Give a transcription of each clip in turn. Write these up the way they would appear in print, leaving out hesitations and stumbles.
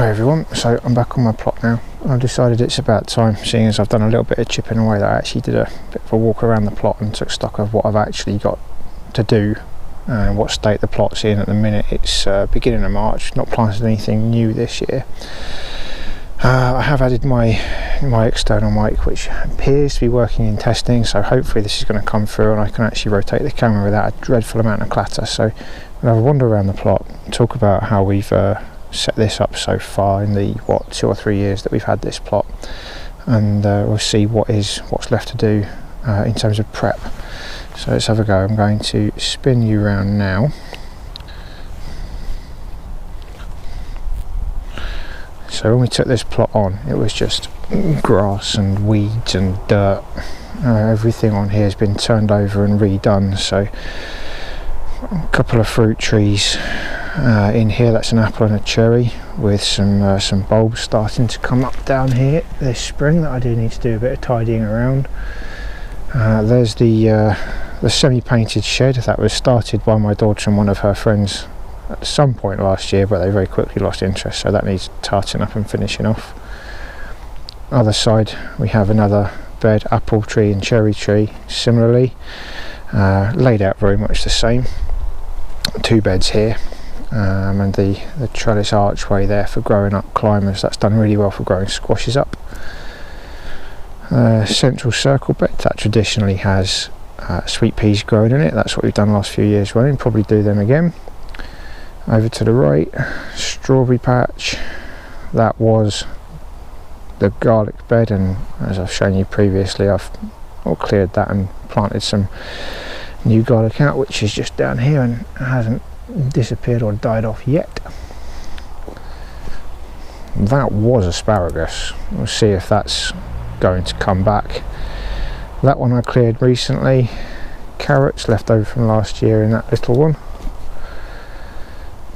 Hi everyone, so I'm back on my plot now. I've decided it's about time, seeing as I've done a little bit of chipping away, that I actually did a bit of a walk around the plot and took stock of what I've actually got to do and what state the plot's in at the minute. It's beginning of March, not planted anything new this year. I have added my external mic, which appears to be working in testing, so hopefully this is going to come through and I can actually rotate the camera without a dreadful amount of clatter. So we'll have a wander around the plot, talk about how we've set this up so far in the 2 or 3 years that we've had this plot, and we'll see what's left to do in terms of prep. So let's have a go. I'm going to spin you around now. So when we took this plot on, it was just grass and weeds and dirt. Everything on here has been turned over and redone. So a couple of fruit trees in here. That's an apple and a cherry, with some bulbs starting to come up down here this spring that I do need to do a bit of tidying around. There's the semi-painted shed that was started by my daughter and one of her friends at some point last year, but they very quickly lost interest, so that needs tarting up and finishing off. Other side we have another bed, apple tree and cherry tree, similarly laid out very much the same. 2 beds here, and the trellis archway there for growing up climbers. That's done really well for growing squashes up. Central circle bed that traditionally has sweet peas growing in it. That's what we've done the last few years running, probably do them again. Over to the right, strawberry patch. That was the garlic bed, and as I've shown you previously, I've all cleared that and planted some new garlic out, which is just down here and hasn't disappeared or died off yet. That was asparagus. We'll see if that's going to come back. That one I cleared recently. Carrots left over from last year in that little one.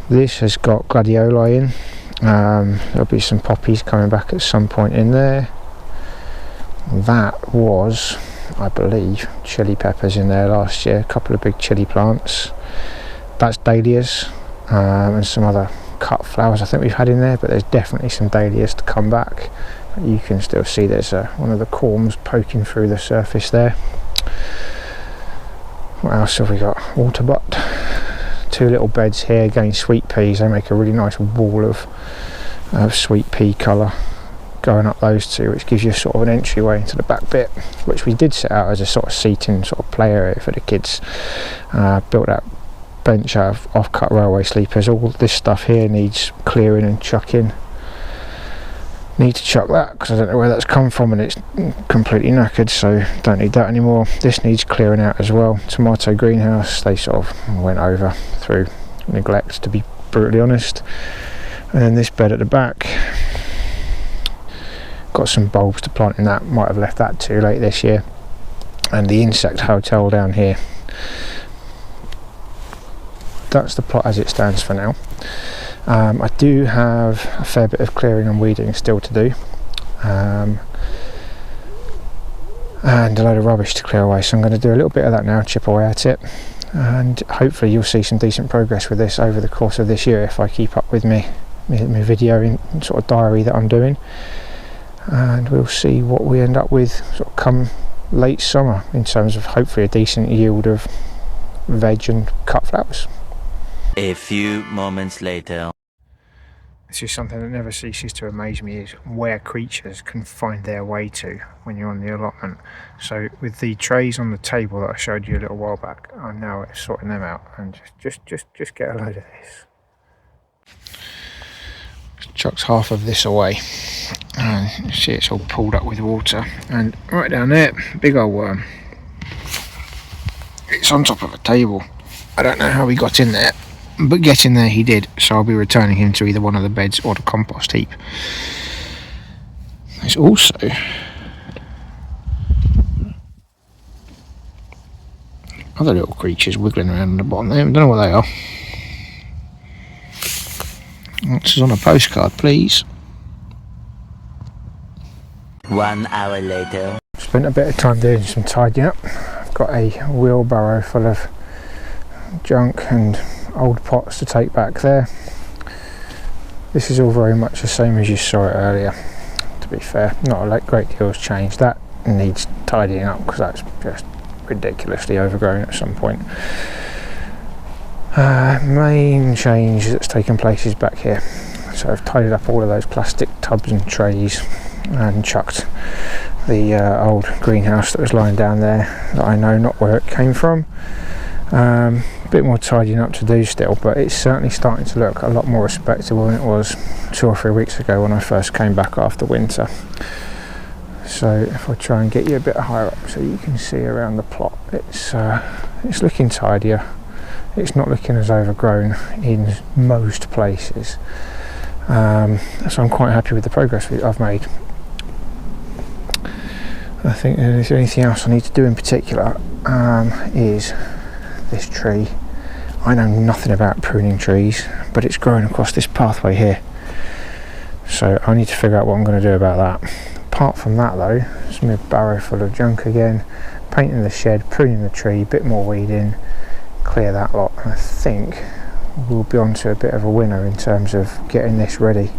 This has got gladioli in. There'll be some poppies coming back at some point in there. That was, I believe, chili peppers in there last year, a couple of big chili plants. That's dahlias and some other cut flowers I think we've had in there, but there's definitely some dahlias to come back. You can still see there's one of the corms poking through the surface there. What else have we got? Water butt. 2 little beds here, again sweet peas. They make a really nice wall of sweet pea colour going up those 2, which gives you sort of an entryway into the back bit, which we did set out as a sort of seating sort of play area for the kids. Built that bench out of off-cut railway sleepers. All this stuff here needs clearing and chucking. Need to chuck that because I don't know where that's come from and it's completely knackered, so don't need that anymore. This needs clearing out as well. Tomato greenhouse, they sort of went over through neglect, to be brutally honest. And then this bed at the back, got some bulbs to plant in that, might have left that too late this year. And the insect hotel down here. That's the plot as it stands for now. I do have a fair bit of clearing and weeding still to do, and a load of rubbish to clear away, so I'm going to do a little bit of that now, chip away at it, and hopefully you'll see some decent progress with this over the course of this year if I keep up with my video in sort of diary that I'm doing, and we'll see what we end up with sort of come late summer in terms of hopefully a decent yield of veg and cut flowers. A few moments later. This is something that never ceases to amaze me, is where creatures can find their way to when you're on the allotment. So with the trays on the table that I showed you a little while back, I'm now sorting them out, and just get a load of this. Chucks half of this away, and you see it's all pulled up with water, and right down there, big old worm. It's on top of a table. I don't know how he got in there, but get in there he did, so I'll be returning him to either one of the beds or the compost heap. There's also other little creatures wiggling around on the bottom there. I don't know what they are. This is on a postcard, please. 1 hour later. Spent a bit of time doing some tidying up. I've got a wheelbarrow full of junk and old pots to take back there. This is all very much the same as you saw it earlier, to be fair. Not a great deal has changed. That needs tidying up because that's just ridiculously overgrown at some point. Main change that's taken place is back here. So I've tidied up all of those plastic tubs and trays and chucked the old greenhouse that was lying down there that I know not where it came from. A bit more tidying up to do still, but it's certainly starting to look a lot more respectable than it was 2 or 3 weeks ago when I first came back after winter. So if I try and get you a bit higher up so you can see around the plot, it's looking tidier. It's not looking as overgrown in most places. So I'm quite happy with the progress I've made. I think if there's anything else I need to do in particular is this tree. I know nothing about pruning trees, but it's growing across this pathway here. So I need to figure out what I'm going to do about that. Apart from that though, it's my barrow full of junk again, painting the shed, pruning the tree, bit more weeding, clear that lot, and I think we'll be on to a bit of a winner in terms of getting this ready.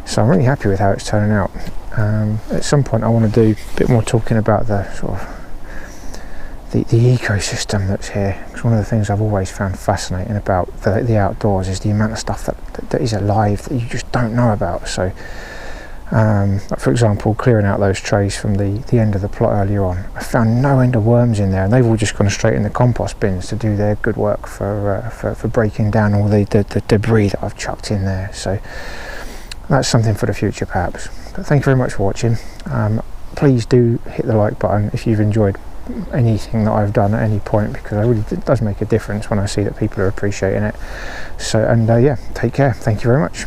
So I'm really happy with how it's turning out. At some point I want to do a bit more talking about the sort of the ecosystem that's here, because one of the things I've always found fascinating about the outdoors is the amount of stuff that is alive that you just don't know about. So for example, clearing out those trays from the end of the plot earlier on, I found no end of worms in there, and they've all just gone straight in the compost bins to do their good work for breaking down all the debris that I've chucked in there. So that's something for the future perhaps. But thank you very much for watching. Please do hit the like button if you've enjoyed anything that I've done at any point, because it does make a difference when I see that people are appreciating it. So, and yeah, take care. Thank you very much.